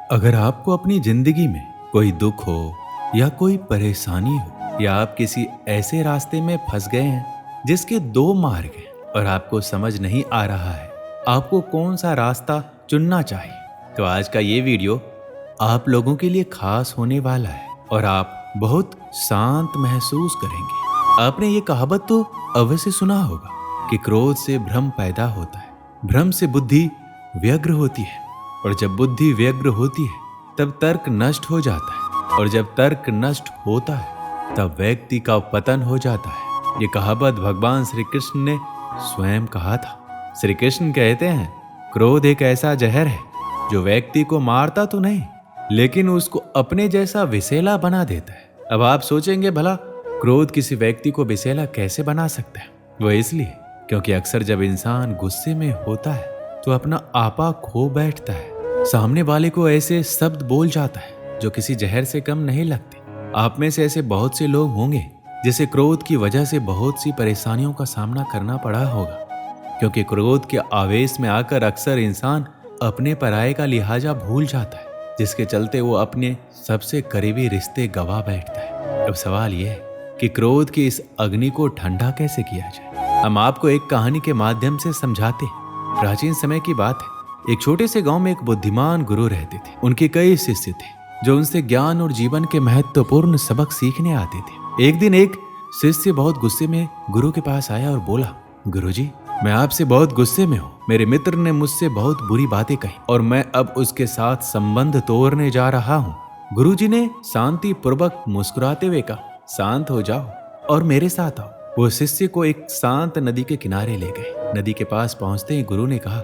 अगर आपको अपनी जिंदगी में कोई दुख हो या कोई परेशानी हो या आप किसी ऐसे रास्ते में फंस गए हैं जिसके दो मार्ग हैं और आपको समझ नहीं आ रहा है आपको कौन सा रास्ता चुनना चाहिए, तो आज का ये वीडियो आप लोगों के लिए खास होने वाला है और आप बहुत शांत महसूस करेंगे। आपने ये कहावत तो अवश्य सुना होगा कि क्रोध से भ्रम पैदा होता है, भ्रम से बुद्धि व्यग्र होती है और जब बुद्धि व्यग्र होती है तब तर्क नष्ट हो जाता है और जब तर्क नष्ट होता है तब व्यक्ति का पतन हो जाता है। ये कहावत भगवान श्री कृष्ण ने स्वयं कहा था। श्री कृष्ण कहते हैं, क्रोध एक ऐसा जहर है जो व्यक्ति को मारता तो नहीं लेकिन उसको अपने जैसा विषैला बना देता है। अब आप सोचेंगे, भला क्रोध किसी व्यक्ति को विषैला कैसे बना सकता है? वह इसलिए क्योंकि अक्सर जब इंसान गुस्से में होता है तो अपना आपा खो बैठता है, सामने वाले को ऐसे शब्द बोल जाता है जो किसी जहर से कम नहीं लगते। आप में से ऐसे बहुत से लोग होंगे जिसे क्रोध की वजह से बहुत सी परेशानियों का सामना करना पड़ा होगा, क्योंकि क्रोध के आवेश में आकर अक्सर इंसान अपने पराये का लिहाजा भूल जाता है, जिसके चलते वो अपने सबसे करीबी रिश्ते गवा बैठता है। अब सवाल यह है कि क्रोध की इस अग्नि को ठंडा कैसे किया जाए। हम आपको एक कहानी के माध्यम से समझाते हैं। प्राचीन समय की बात है, एक छोटे से गांव में एक बुद्धिमान गुरु रहते थे। उनके कई शिष्य थे जो उनसे ज्ञान और जीवन के महत्वपूर्ण सबक सीखने आते थे। एक दिन एक शिष्य बहुत गुस्से में गुरु के पास आया और बोला, गुरुजी, मैं आपसे बहुत गुस्से में हूँ। मेरे मित्र ने मुझसे बहुत बुरी बातें कही और मैं अब उसके साथ संबंध तोड़ने जा रहा हूँ। गुरुजी ने शांति पूर्वक मुस्कुराते हुए कहा, शांत हो जाओ और मेरे साथ आओ। वो शिष्य को एक शांत नदी के किनारे ले गए। नदी के पास पहुंचते ही गुरु ने कहा,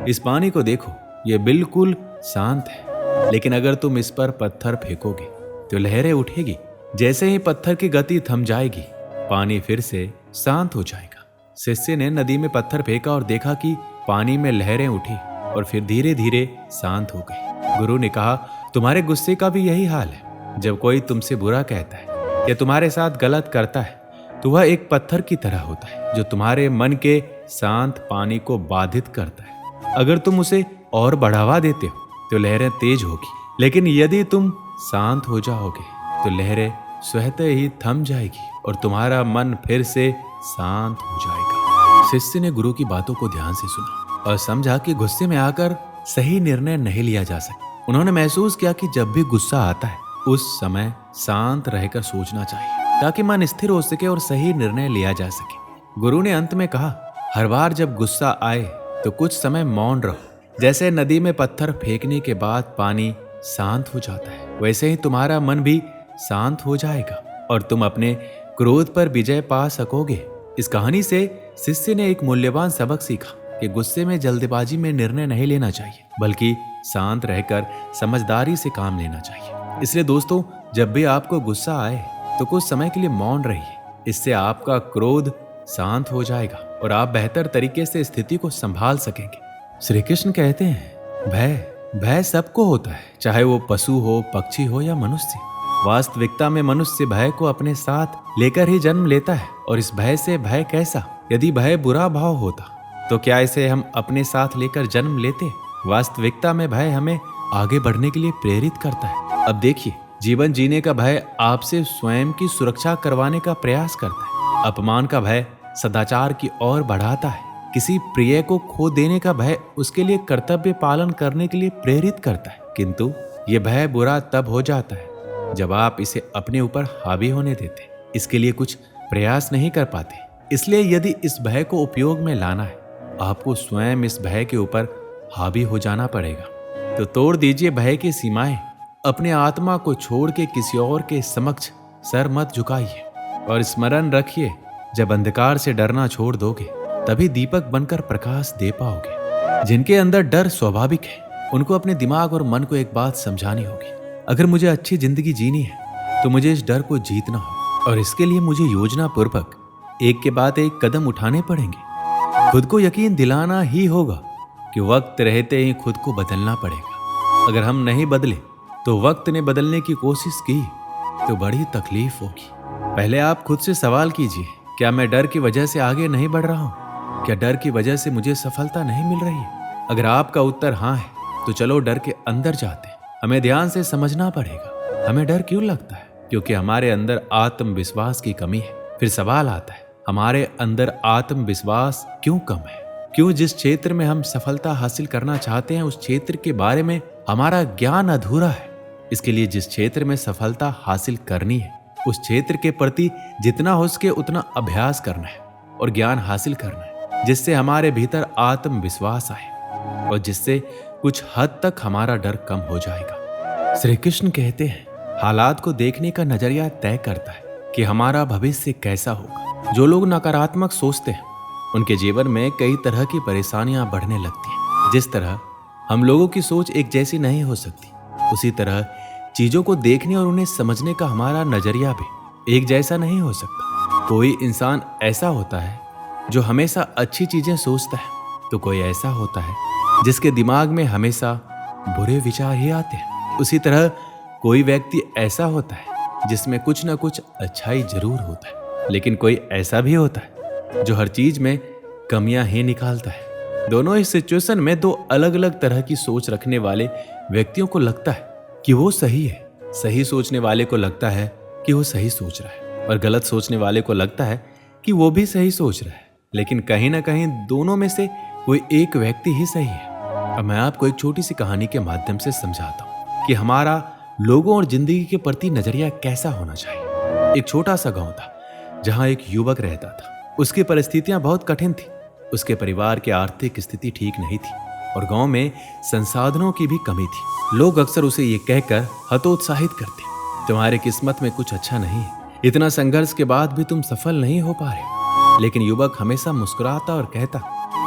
इस पानी को देखो, ये बिल्कुल शांत है, लेकिन अगर तुम इस पर पत्थर फेंकोगे तो लहरें उठेगी। जैसे ही पत्थर की गति थम जाएगी पानी फिर से शांत हो जाएगा। शिष्य ने नदी में पत्थर फेंका और देखा कि पानी में लहरें उठी और फिर धीरे धीरे शांत हो गई। गुरु ने कहा, तुम्हारे गुस्से का भी यही हाल है। जब कोई तुमसे बुरा कहता है या तुम्हारे साथ गलत करता है तो वह एक पत्थर की तरह होता है जो तुम्हारे मन के शांत पानी को बाधित करता है। अगर तुम उसे और बढ़ावा देते हो तो लहरें तेज होगी, लेकिन यदि तुम शांत हो जाओगे तो लहरें स्वतः ही थम जाएगी और तुम्हारा मन फिर से शांत हो जाएगा। शिष्य ने गुरु की बातों को ध्यान से सुना और समझा कि गुस्से में आकर सही निर्णय नहीं लिया जा सकता। उन्होंने महसूस किया कि जब भी गुस्सा आता है उस समय शांत रहकर सोचना चाहिए ताकि मन स्थिर हो सके और सही निर्णय लिया जा सके। गुरु ने अंत में कहा, हर बार जब गुस्सा आए तो कुछ समय मौन रहो। जैसे नदी में पत्थर फेंकने के बाद पानी शांत हो जाता है, वैसे ही तुम्हारा मन भी शांत हो जाएगा और तुम अपने क्रोध पर विजय पा सकोगे। इस कहानी से शिष्य ने एक मूल्यवान सबक सीखा कि गुस्से में जल्दबाजी में निर्णय नहीं लेना चाहिए, बल्कि शांत रहकर समझदारी से काम लेना चाहिए। इसलिए दोस्तों, जब भी आपको गुस्सा आए तो कुछ समय के लिए मौन रहिए। इससे आपका क्रोध शांत हो जाएगा और आप बेहतर तरीके से स्थिति को संभाल सकेंगे। श्री कृष्ण कहते हैं, भय सबको होता है, चाहे वो पशु हो, पक्षी हो या मनुष्य। वास्तविकता में मनुष्य भय को अपने साथ लेकर ही जन्म लेता है। और इस भय से भय कैसा? यदि भय बुरा भाव होता तो क्या इसे हम अपने साथ लेकर जन्म लेते? वास्तविकता में भय हमें आगे बढ़ने के लिए प्रेरित करता है। अब देखिए, जीवन जीने का भय आपसे स्वयं की सुरक्षा करवाने का प्रयास करता है। अपमान का भय सदाचार की ओर बढ़ाता है। किसी प्रिय को खो देने का भय उसके लिए कर्तव्य पालन करने के लिए प्रेरित करता है। किंतु ये भय बुरा तब हो जाता है जब आप इसे अपने ऊपर हावी होने देते, इसके लिए कुछ प्रयास नहीं कर पाते। इसलिए यदि इस भय को उपयोग में लाना है, आपको स्वयं इस भय के ऊपर हावी हो जाना पड़ेगा। तो तोड़ दीजिए भय की सीमाएं। अपने आत्मा को छोड़ के किसी और के समक्ष सर मत झुकाइए और स्मरण रखिए, जब अंधकार से डरना छोड़ दोगे तभी दीपक बनकर प्रकाश दे पाओगे। जिनके अंदर डर स्वाभाविक है उनको अपने दिमाग और मन को एक बात समझानी होगी, अगर मुझे अच्छी जिंदगी जीनी है तो मुझे इस डर को जीतना होगा और इसके लिए मुझे योजना पूर्वक एक के बाद एक कदम उठाने पड़ेंगे। खुद को यकीन दिलाना ही होगा कि वक्त रहते ही खुद को बदलना पड़ेगा। अगर हम नहीं बदले तो वक्त ने बदलने की कोशिश की तो बड़ी तकलीफ होगी। पहले आप खुद से सवाल कीजिए, क्या मैं डर की वजह से आगे नहीं बढ़ रहा हूँ? क्या डर की वजह से मुझे सफलता नहीं मिल रही है? अगर आपका उत्तर हाँ है तो चलो डर के अंदर जाते हैं हमें ध्यान से समझना पड़ेगा हमें डर क्यों लगता है, क्योंकि हमारे अंदर आत्मविश्वास की कमी है। फिर सवाल आता है, हमारे अंदर आत्मविश्वास क्यों कम है? क्यों जिस क्षेत्र में हम सफलता हासिल करना चाहते हैं उस क्षेत्र के बारे में हमारा ज्ञान अधूरा है। इसके लिए जिस क्षेत्र में सफलता हासिल करनी है उस क्षेत्र के प्रति जितना हो सके उतना अभ्यास करना है और ज्ञान हासिल करना है, जिससे हमारे भीतर आत्मविश्वास आए और जिससे कुछ हद तक हमारा डर कम हो जाएगा। श्री कृष्ण कहते हैं, हालात को देखने का नजरिया तय करता है कि हमारा भविष्य कैसा होगा। जो लोग नकारात्मक सोचते हैं उनके जीवन में कई तरह की परेशानियां बढ़ने लगती हैं। जिस तरह हम लोगों की सोच एक जैसी नहीं हो सकती, उसी तरह चीजों को देखने और उन्हें समझने का हमारा नजरिया भी एक जैसा नहीं हो सकता। कोई इंसान ऐसा होता है जो हमेशा अच्छी चीजें सोचता है, तो कोई ऐसा होता है जिसके दिमाग में हमेशा बुरे विचार ही आते हैं। उसी तरह कोई व्यक्ति ऐसा होता है जिसमें कुछ ना कुछ अच्छाई जरूर होता है, लेकिन कोई ऐसा भी होता है जो हर चीज में कमियां ही निकालता है। दोनों ही सिचुएशन में दो अलग अलग तरह की सोच रखने वाले व्यक्तियों को लगता है कि वो सही है। सही सोचने वाले को लगता है कि वो सही सोच रहा है और गलत सोचने वाले को लगता है कि वो भी सही सोच रहा है, लेकिन कहीं ना कहीं दोनों में से कोई एक व्यक्ति ही सही है। अब मैं आपको एक छोटी सी कहानी के माध्यम से समझाता हूँ कि हमारा लोगों और जिंदगी के प्रति नजरिया कैसा होना चाहिए। एक छोटा सा गांव था जहां एक युवक रहता था। उसकी परिस्थितियां बहुत कठिन थी। उसके परिवार की आर्थिक स्थिति ठीक नहीं थी और गांव में संसाधनों की भी कमी थी। लोग अक्सर उसे ये कहकर हतोत्साहित करते, तुम्हारी किस्मत में कुछ अच्छा नहीं है, इतना संघर्ष के बाद भी तुम सफल नहीं हो पा रहे। लेकिन युवक हमेशा मुस्कुराता और कहता,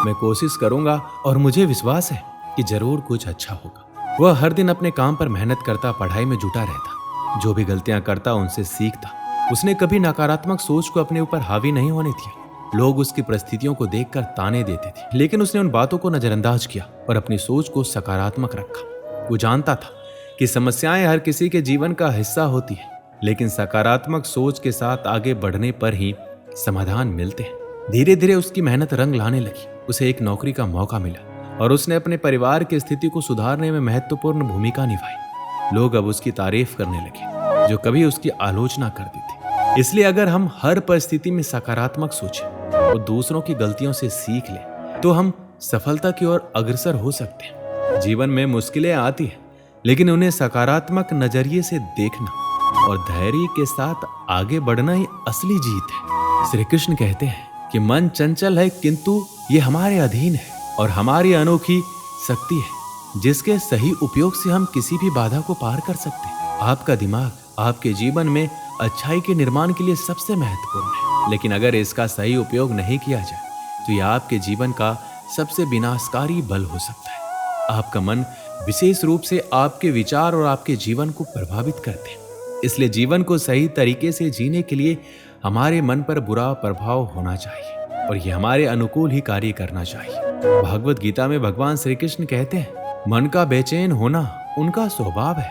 मैं कोशिश करूंगा और मुझे विश्वास है कि जरूर कुछ अच्छा होगा। वह हर दिन अपने काम पर मेहनत करता, पढ़ाई में जुटा रहता, जो भी गलतियां करता उनसे सीखता। उसने कभी नकारात्मक सोच को अपने ऊपर हावी नहीं होने दिया। लोग उसकी परिस्थितियों को देखकर ताने देते थे, लेकिन उसने उन बातों को नजरअंदाज किया और अपनी सोच को सकारात्मक रखा। वो जानता था कि समस्याएं हर किसी के जीवन का हिस्सा होती है, लेकिन सकारात्मक सोच के साथ आगे बढ़ने पर ही समाधान मिलते हैं। धीरे धीरे उसकी मेहनत रंग लाने लगी। उसे एक नौकरी का मौका मिला और उसने अपने परिवार की स्थिति को सुधारने में महत्वपूर्ण भूमिका निभाई। लोग अब उसकी तारीफ करने लगे, जो कभी उसकी आलोचना करते थे। इसलिए अगर हम हर परिस्थिति में सकारात्मक सोचें और दूसरों की गलतियों से सीख लें, तो हम सफलता की ओर अग्रसर हो सकते हैं। जीवन में मुश्किलें आती हैं, लेकिन उन्हें सकारात्मक नजरिए से देखना और धैर्य के साथ आगे बढ़ना ही असली जीत है। श्री कृष्ण कहते हैं कि मन चंचल है, किंतु ये हमारे अधीन है और हमारी अनोखी शक्ति है, जिसके सही उपयोग से हम किसी भी बाधा को पार कर सकते हैं। आपका दिमाग आपके जीवन में अच्छाई के निर्माण के लिए सबसे महत्वपूर्ण है, लेकिन अगर इसका सही उपयोग नहीं किया जाए तो यह आपके जीवन का सबसे विनाशकारी बल हो सकता है। आपका मन विशेष रूप से आपके विचार और आपके जीवन को प्रभावित करते हैं। इसलिए जीवन को सही तरीके से जीने के लिए हमारे मन पर बुरा प्रभाव होना चाहिए और यह हमारे अनुकूल ही कार्य करना चाहिए। भगवत गीता में भगवान श्री कृष्ण कहते हैं, मन का बेचैन होना उनका स्वभाव है।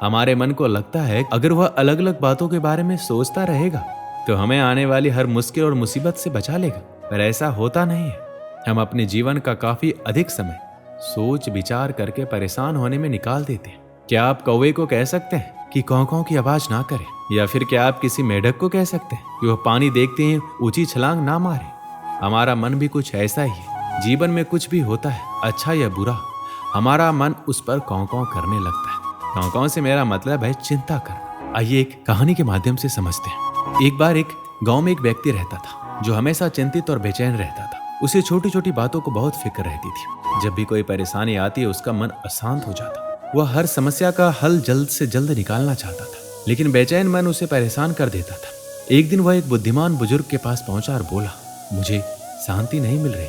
हमारे मन को लगता है अगर वह अलग अलग बातों के बारे में सोचता रहेगा तो हमें आने वाली हर मुश्किल और मुसीबत से बचा लेगा, पर ऐसा होता नहीं है। हम अपने जीवन का काफी अधिक समय सोच विचार करके परेशान होने में निकाल देते हैं। क्या आप कौवे को कह सकते हैं कि कौ कौ की आवाज ना करे, या फिर क्या आप किसी मेढक को कह सकते हैं कि वह पानी देखते ही ऊंची छलांग ना मारे? हमारा मन भी कुछ ऐसा ही है। जीवन में कुछ भी होता है, अच्छा या बुरा, हमारा मन उस पर कौ कौ करने लगता है। कौ कौ से मेरा मतलब है चिंता करना। आइए एक कहानी के माध्यम से समझते हैं। एक बार एक गांव में एक व्यक्ति रहता था जो हमेशा चिंतित और बेचैन रहता था। उसे छोटी छोटी बातों को बहुत फिक्र रहती थी। जब भी कोई परेशानी आती है उसका मन अशांत हो जाता। वह हर समस्या का हल जल्द से जल्द निकालना चाहता था, लेकिन बेचैन मन उसे परेशान कर देता था। एक दिन वह एक बुद्धिमान बुजुर्ग के पास पहुंचा और बोला, मुझे शांति नहीं मिल रही,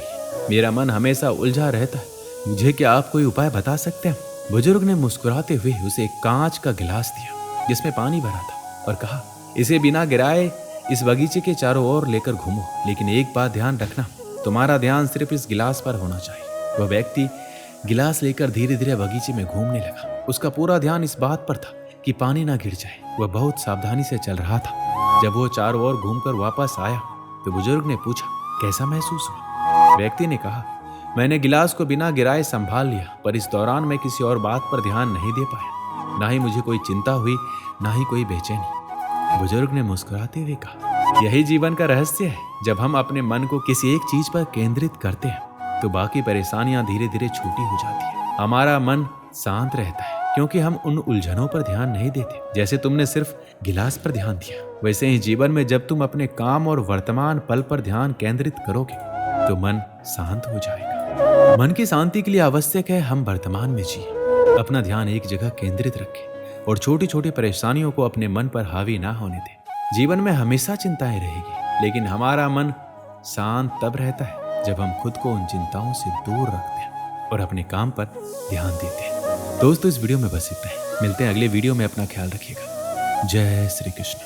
मेरा मन हमेशा उलझा रहता है, मुझे क्या आप कोई उपाय बता सकते हैं? बुजुर्ग ने मुस्कुराते हुए उसे एक कांच का गिलास दिया जिसमें पानी भरा था और कहा, इसे बिना गिराए इस बगीचे के चारों ओर लेकर घूमो, लेकिन एक बात ध्यान रखना, तुम्हारा ध्यान सिर्फ इस गिलास पर होना चाहिए। वह व्यक्ति गिलास लेकर धीरे धीरे बगीचे में घूमने लगा। उसका पूरा ध्यान इस बात पर था कि पानी ना गिर जाए। वह बहुत सावधानी से चल रहा था। जब वो चारों ओर घूमकर वापस आया तो बुजुर्ग ने पूछा, कैसा महसूस हुआ? व्यक्ति ने कहा, मैंने गिलास को बिना गिराए संभाल लिया, पर इस दौरान मैं किसी और बात पर ध्यान नहीं दे पाया। ना ही मुझे कोई चिंता हुई, ना ही कोई बेचैनी। बुजुर्ग ने मुस्कुराते हुए कहा, यही जीवन का रहस्य है। जब हम अपने मन को किसी एक चीज पर केंद्रित करते हैं तो बाकी परेशानियां धीरे धीरे छोटी हो जाती है। हमारा मन शांत रहता है क्योंकि हम उन उलझनों पर ध्यान नहीं देते। जैसे तुमने सिर्फ गिलास पर ध्यान दिया, वैसे ही जीवन में जब तुम अपने काम और वर्तमान पल पर ध्यान केंद्रित करोगे तो मन शांत हो जाएगा। मन की शांति के लिए आवश्यक है हम वर्तमान में जिए, अपना ध्यान एक जगह केंद्रित रखें और छोटी छोटी परेशानियों को अपने मन पर हावी ना होने दें। जीवन में हमेशा चिंताएं रहेगी, लेकिन हमारा मन शांत तब रहता है जब हम खुद को उन चिंताओं से दूर रखते हैं और अपने काम पर ध्यान देते हैं। दोस्तों, इस वीडियो में बस इतना ही। मिलते हैं अगले वीडियो में। अपना ख्याल रखिएगा। जय श्री कृष्ण।